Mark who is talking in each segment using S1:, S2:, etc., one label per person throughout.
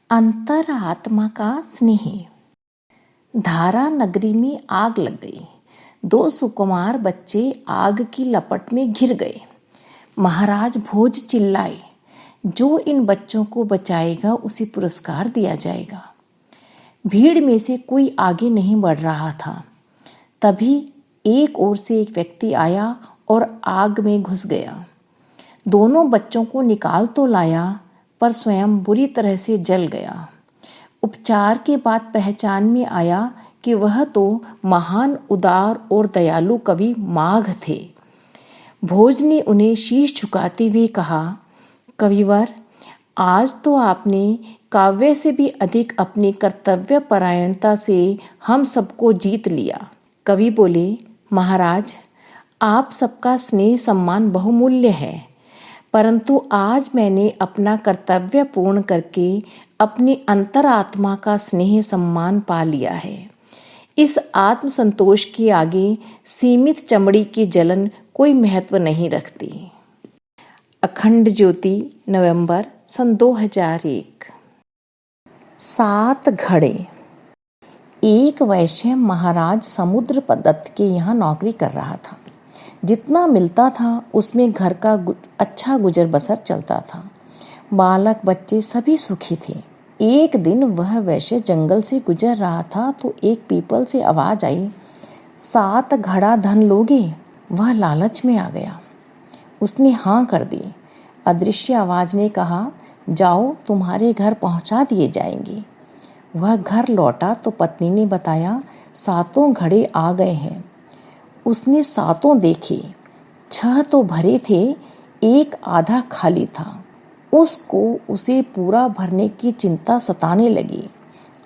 S1: अंतरात्मा का स्नेह। धारा नगरी में आग लग गई। 2 सुकुमार बच्चे आग की लपट में घिर गए। महाराज भोज चिल्लाए, जो इन बच्चों को बचाएगा उसे पुरस्कार दिया जाएगा। भीड़ में से कोई आगे नहीं बढ़ रहा था। तभी एक ओर से एक व्यक्ति आया और आग में घुस गया। दोनों बच्चों को निकाल तो लाया, पर स्वयं बुरी तरह से जल गया। उपचार के बाद पहचान में आया कि वह तो महान उदार और दयालु कवि माघ थे। भोज ने उन्हें शीश झुकाते हुए कहा, कविवर, आज तो आपने काव्य से भी अधिक अपनी कर्तव्य परायणता से हम सबको जीत लिया। कवि बोले, महाराज, आप सबका स्नेह सम्मान बहुमूल्य है, परंतु आज मैंने अपना कर्तव्य पूर्ण करके अपनी अंतरात्मा का स्नेह सम्मान पा लिया है। इस आत्मसंतोष के आगे सीमित चमड़ी की जलन कोई महत्व नहीं रखती। अखंड ज्योति, नवंबर सन 2001। 7 घड़े। एक वैश्य महाराज समुद्रदत्त के यहाँ नौकरी कर रहा था। जितना मिलता था उसमें घर का अच्छा गुजर बसर चलता था। बालक बच्चे सभी सुखी थे। एक दिन वह वैश्य जंगल से गुजर रहा था तो एक पीपल से आवाज आई, 7 घड़ा धन लोगे? वह लालच में आ गया। उसने हाँ कर दी। अदृश्य आवाज ने कहा, जाओ, तुम्हारे घर पहुंचा दिए जाएंगे। वह घर लौटा तो पत्नी ने बताया, 7 घड़े आ गए हैं। उसने 7 देखे। 6 तो भरे थे, एक आधा खाली था। उसको उसे पूरा भरने की चिंता सताने लगी।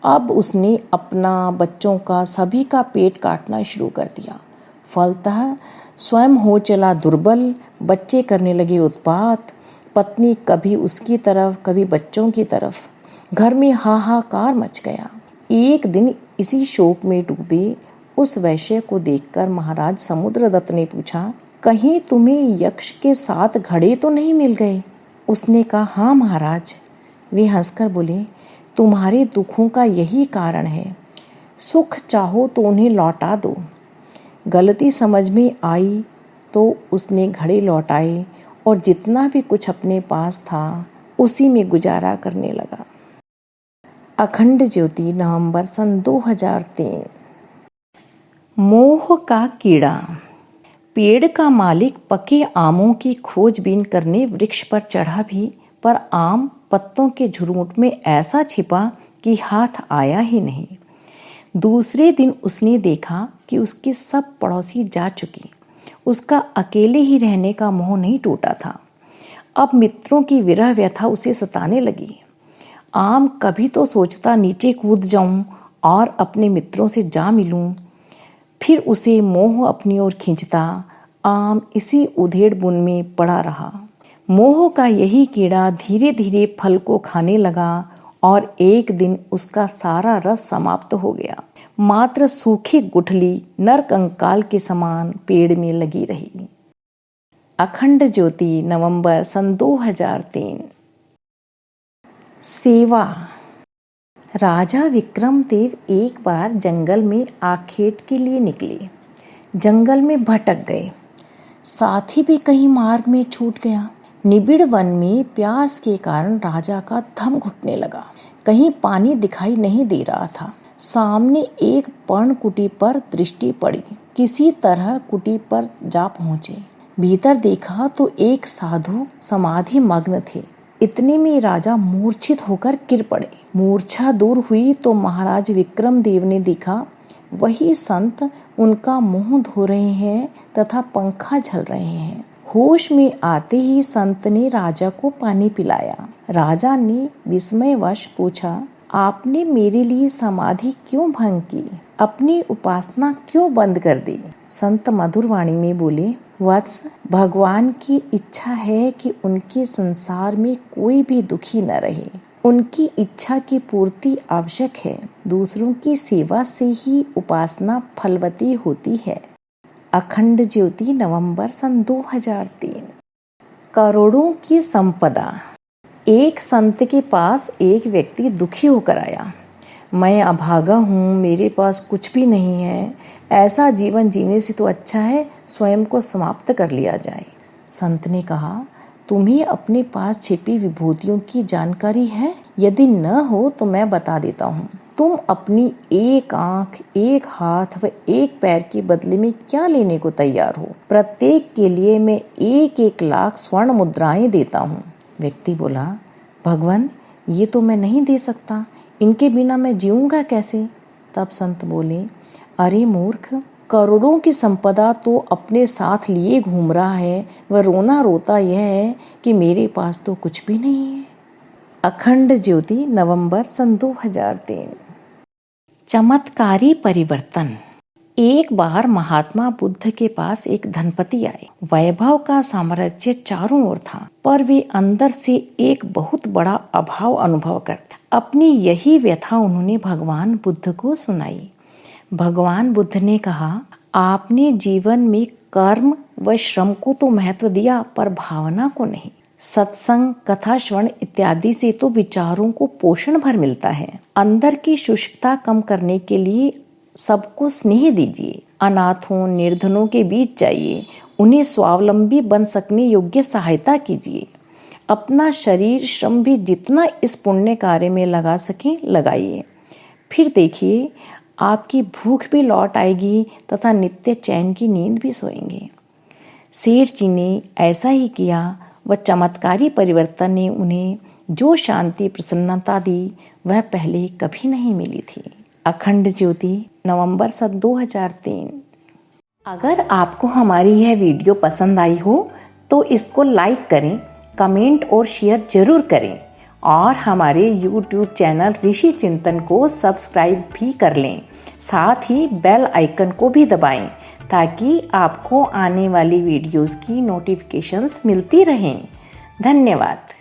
S1: अब उसने अपना, बच्चों का, सभी का पेट काटना शुरू कर दिया। फलतः स्वयं हो चला दुर्बल। बच्चे करने लगे उत्पात। पत्नी कभी उसकी तरफ कभी बच्चों की तरफ। घर में हाहाकार मच गया। एक दिन इसी शोक में डूबे उस वैश्य को देखकर महाराज समुद्रदत्त ने पूछा, कहीं तुम्हें यक्ष के 7 घड़े तो नहीं मिल गए? उसने कहा, हाँ महाराज। वे हंसकर बोले, तुम्हारे दुखों का यही कारण है। सुख चाहो तो उन्हें लौटा दो। गलती समझ में आई तो उसने घड़े लौटाए और जितना भी कुछ अपने पास था उसी में गुजारा करने लगा। अखंड ज्योति, नवंबर सन 2003। मोह का कीड़ा। पेड़ का मालिक पके आमों की खोजबीन करने वृक्ष पर चढ़ा भी, पर आम पत्तों के झुरमुट में ऐसा छिपा कि हाथ आया ही नहीं। दूसरे दिन उसने देखा कि उसके सब पड़ोसी जा चुके। उसका अकेले ही रहने का मोह नहीं टूटा था। अब मित्रों की विरह व्यथा उसे सताने लगी। आम कभी तो सोचता नीचे कूद जाऊं और अपने मित्रों से जा मिलूं। फिर उसे मोह अपनी ओर खींचता। आम इसी उधेड़ बुन में पड़ा रहा। मोह का यही कीड़ा धीरे धीरे फल को खाने लगा और एक दिन उसका सारा रस समाप्त हो गया। मात्र सूखी गुठली नरकंकाल के समान पेड़ में लगी रही। अखंड ज्योति, नवंबर सन 2003। सेवा। राजा विक्रमदेव एक बार जंगल में आखेट के लिए निकले। जंगल में भटक गए। साथी भी कहीं मार्ग में छूट गया। निबिड़ वन में प्यास के कारण राजा का दम घुटने लगा। कहीं पानी दिखाई नहीं दे रहा था। सामने एक पर्णकुटी पर दृष्टि पड़ी। किसी तरह कुटी पर जा पहुंचे। भीतर देखा तो एक साधु समाधि मग्न थे। इतने में राजा मूर्छित होकर गिर पड़े। मूर्छा दूर हुई तो महाराज विक्रमदेव ने देखा वही संत उनका मुंह धो रहे हैं तथा पंखा झल रहे हैं। होश में आते ही संत ने राजा को पानी पिलाया। राजा ने विस्मयवश पूछा, आपने मेरे लिए समाधि क्यों भंग की? अपनी उपासना क्यों बंद कर दी? संत मधुर वाणी में बोले, वत्स, भगवान की इच्छा है कि उनके संसार में कोई भी दुखी न रहे। उनकी इच्छा की पूर्ति आवश्यक है। दूसरों की सेवा से ही उपासना फलवती होती है। अखंड ज्योति, नवंबर सन 2003। करोड़ों की संपदा। एक संत के पास एक व्यक्ति दुखी होकर आया। मैं अभागा हूँ, मेरे पास कुछ भी नहीं है, ऐसा जीवन जीने से तो अच्छा है स्वयं को समाप्त कर लिया जाए। संत ने कहा, तुम्हें अपने पास छिपी विभूतियों की जानकारी है? यदि न हो तो मैं बता देता हूँ। तुम अपनी एक आंख, एक हाथ व एक पैर के बदले में क्या लेने को तैयार हो? प्रत्येक के लिए मैं 1-1 लाख स्वर्ण मुद्राएं देता हूँ। व्यक्ति बोला, भगवान, ये तो मैं नहीं दे सकता, इनके बिना मैं जीऊंगा कैसे? तब संत बोले, अरे मूर्ख, करोड़ों की संपदा तो अपने साथ लिए घूम रहा है, वह रोना रोता यह है कि मेरे पास तो कुछ भी नहीं है। अखंड ज्योति, नवंबर सन 2003। चमत्कारी परिवर्तन। एक बार महात्मा बुद्ध के पास एक धनपति आए। वैभव का साम्राज्य चारों ओर था, पर वे अंदर से एक बहुत बड़ा अभाव अनुभव करते। अपनी यही व्यथा उन्होंने भगवान बुद्ध को सुनाई। भगवान बुद्ध ने कहा, आपने जीवन में कर्म व श्रम को तो महत्व दिया, पर भावना को नहीं। सत्संग, कथा श्रवण इत्यादि से तो विचारों को पोषण भर मिलता है। अंदर की शुष्कता कम करने के लिए सबको स्नेह दीजिए। अनाथों, निर्धनों के बीच जाइए, उन्हें स्वावलंबी बन सकने योग्य सहायता कीजिए। अपना शरीर श्रम भी जितना इस पुण्य कार्य में लगा सकें लगाइए। फिर देखिए, आपकी भूख भी लौट आएगी तथा नित्य चैन की नींद भी सोएंगे। सेठ जी ने ऐसा ही किया। वह चमत्कारी परिवर्तन ने उन्हें जो शांति प्रसन्नता दी, वह पहले कभी नहीं मिली थी। अखंड ज्योति, नवंबर सन 2003। अगर आपको हमारी यह वीडियो पसंद आई हो तो इसको लाइक करें, कमेंट और शेयर जरूर करें और हमारे YouTube चैनल ऋषि चिंतन को सब्सक्राइब भी कर लें। साथ ही बेल आइकन को भी दबाएं ताकि आपको आने वाली वीडियोस की नोटिफिकेशंस मिलती रहें। धन्यवाद।